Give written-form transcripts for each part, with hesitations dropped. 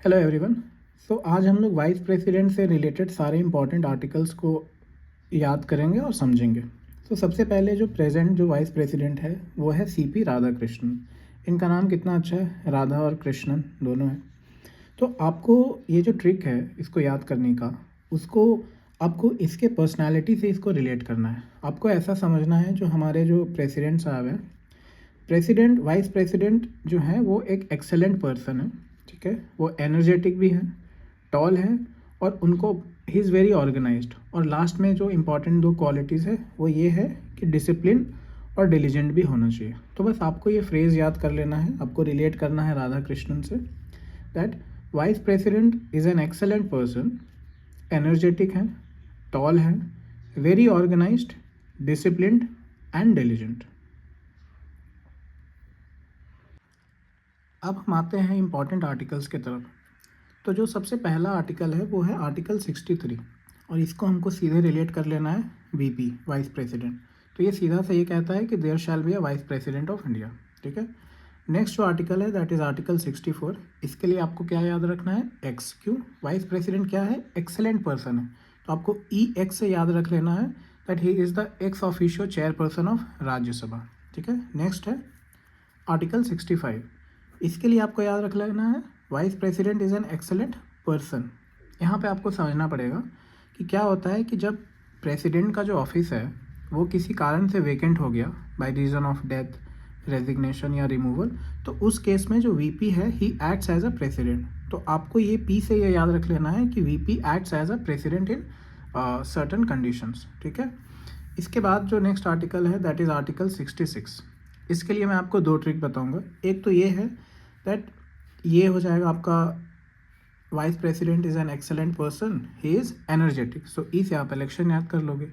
Hello everyone. सो आज हम लोग वाइस प्रेसिडेंट से रिलेटेड सारे इंपॉर्टेंट आर्टिकल्स को याद करेंगे और समझेंगे। सबसे पहले जो वाइस प्रेसिडेंट है वो है सीपी राधाकृष्णन। इनका नाम कितना अच्छा है, राधा और कृष्णन दोनों है। तो आपको ये जो ट्रिक है इसको याद करने का, उसको आपको इसके पर्सनालिटी से इसको रिलेट करना है। आपको ऐसा समझना है जो हमारे जो प्रेसिडेंट साहब हैं, प्रेसिडेंट वाइस प्रेसिडेंट जो है वो एक एक्सेलेंट पर्सन है, ठीक है। वो एनर्जेटिक भी है, टॉल है, और उनको ही इज़ वेरी ऑर्गेनाइज्ड। और लास्ट में जो इम्पॉर्टेंट दो क्वालिटीज़ है वो ये है कि डिसिप्लिन और डिलीजेंट भी होना चाहिए। तो बस आपको ये फ्रेज़ याद कर लेना है, आपको रिलेट करना है राधा कृष्णन से, that vice president is an excellent person, energetic है, टॉल है, very organised, disciplined and diligent. अब हम आते हैं इम्पॉर्टेंट आर्टिकल्स के तरफ। तो जो सबसे पहला आर्टिकल है वो है आर्टिकल 63, और इसको हमको सीधे रिलेट कर लेना है वीपी, वाइस प्रेसिडेंट। तो ये सीधा से ये कहता है कि there shall be a vice president of India, ठीक है। नेक्स्ट जो आर्टिकल है दैट इज़ आर्टिकल 64। इसके लिए आपको क्या याद रखना है, एक्स। क्यों? वाइस प्रेसिडेंट क्या है, एक्सेलेंट पर्सन है, तो आपको ई एक्स से याद रख लेना है that he is the ex officio chairperson of Rajya Sabha, ठीक है। नेक्स्ट है आर्टिकल 65। इसके लिए आपको याद रख लेना है vice president is an excellent person. यहाँ पे आपको समझना पड़ेगा कि क्या होता है कि जब प्रेसिडेंट का जो ऑफिस है वो किसी कारण से वेकेंट हो गया by reason of death, resignation या रिमूवल, तो उस केस में जो वीपी है ही एक्ट्स एज अ प्रेसिडेंट। तो आपको ये पी से ये याद रख लेना है कि VP acts as a president in certain conditions, ठीक है। इसके बाद जो नेक्स्ट आर्टिकल है दैट इज़ आर्टिकल 66। इसके लिए मैं आपको दो ट्रिक बताऊंगा। एक तो ये है दैट ये हो जाएगा आपका vice president is an excellent person, he is energetic, so ई से आप इलेक्शन याद कर लोगे।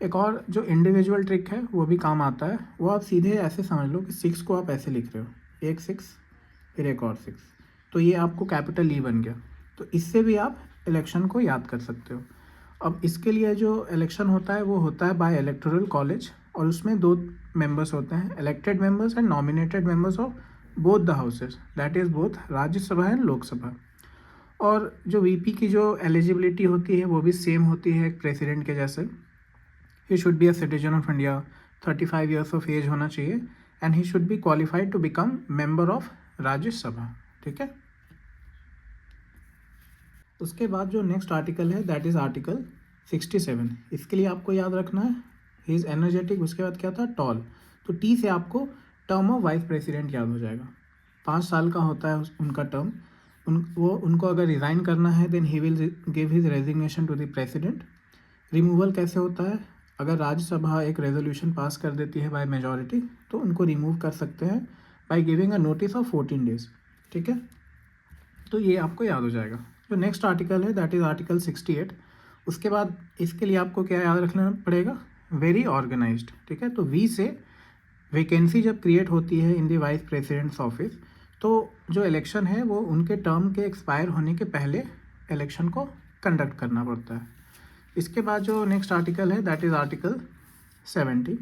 एक और जो इंडिविजुअल ट्रिक है वो भी काम आता है, वो आप सीधे ऐसे समझ लो कि 6 को आप ऐसे लिख रहे हो, एक 6 फिर एक और 6, तो ये आपको कैपिटल ई बन गया। तो इससे भी आप इलेक्शन को याद कर सकते हो। अब इसके लिए जो इलेक्शन होता है वो होता है बाय इलेक्टोरल कॉलेज, और उसमें दो मेंबर्स होते हैं, elected members and nominated members of both the houses, that is both Rajya Sabha and Lok Sabha. और जो वीपी की जो एलिजिबिलिटी होती है वो भी सेम होती है एक प्रेसिडेंट के जैसे। He should be a citizen of India, 35 years of age होना चाहिए, and he should be qualified to become member of Rajya Sabha, ठीक है। उसके बाद जो नेक्स्ट आर्टिकल है दैट इज़ आर्टिकल 67। इसके लिए आपको याद रखना है ही इज़ एनर्जेटिक, उसके बाद क्या था, टॉल। तो टी से आपको टर्म ऑफ वाइस प्रेसिडेंट याद हो जाएगा। 5 साल का होता है उनका टर्म। उनको अगर रिज़ाइन करना है then he will give his resignation to the president. Removal कैसे होता है, अगर राज्यसभा एक रेजोल्यूशन पास कर देती है बाय मेजॉरिटी तो उनको रिमूव कर सकते हैं by giving a notice of 14 days, ठीक है। तो ये आपको याद हो जाएगा। जो नेक्स्ट आर्टिकल है दैट इज़ आर्टिकल 68। उसके बाद इसके लिए आपको क्या याद रखना पड़ेगा, वेरी ऑर्गेनाइज्ड, ठीक है। तो वी से वैकेंसी जब क्रिएट होती है in the vice president's office, तो जो इलेक्शन है वो उनके टर्म के एक्सपायर होने के पहले इलेक्शन को कंडक्ट करना पड़ता है। इसके बाद जो नेक्स्ट आर्टिकल है दैट इज़ आर्टिकल 70।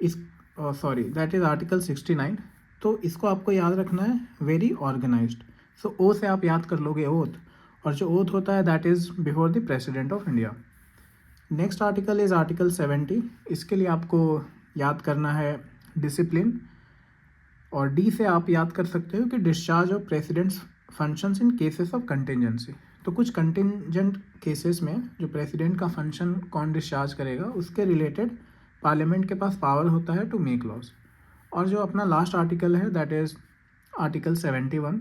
इस दैट इज़ आर्टिकल 69। तो इसको आपको याद रखना है वेरी ऑर्गेनाइज्ड। सो ओ से आप याद कर लोगे ओथ, और जो ओथ होता है that is before the president of India. Next article is article 70। इसके लिए आपको याद करना है डिसिप्लिन, और डी से आप याद कर सकते हो कि discharge of president's functions in cases of contingency. तो कुछ कंटिजेंट केसेस में जो प्रेसिडेंट का फंक्शन कौन डिस्चार्ज करेगा उसके रिलेटेड पार्लियामेंट के पास पावर होता है टू मेक लॉज। और जो अपना लास्ट आर्टिकल है दैट इज़ आर्टिकल 71।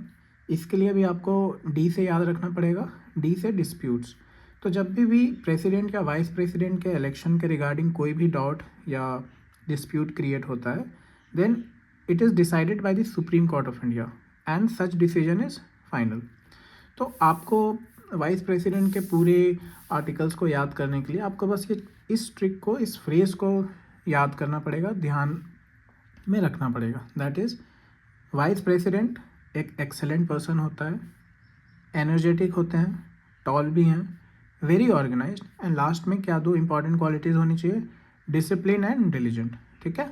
इसके लिए भी आपको डी से याद रखना पड़ेगा, डी से डिस्प्यूट्स। तो जब भी प्रेसिडेंट या वाइस प्रेसिडेंट के इलेक्शन के रिगार्डिंग कोई भी डाउट या डिस्प्यूट क्रिएट होता है then it is decided by the supreme court of India and such decision is final. तो आपको वाइस प्रेसिडेंट के पूरे आर्टिकल्स को याद करने के लिए आपको बस ये इस ट्रिक को, इस फ्रेज़ को याद करना पड़ेगा, ध्यान में रखना पड़ेगा। दैट इज़ वाइस प्रेसिडेंट एक एक्सेलेंट पर्सन होता है, एनर्जेटिक होते हैं, टॉल भी हैं, वेरी ऑर्गेनाइज्ड, एंड लास्ट में क्या दो इंपॉर्टेंट क्वालिटीज़ होनी चाहिए, डिसिप्लिन एंड डिलीजेंट, ठीक है।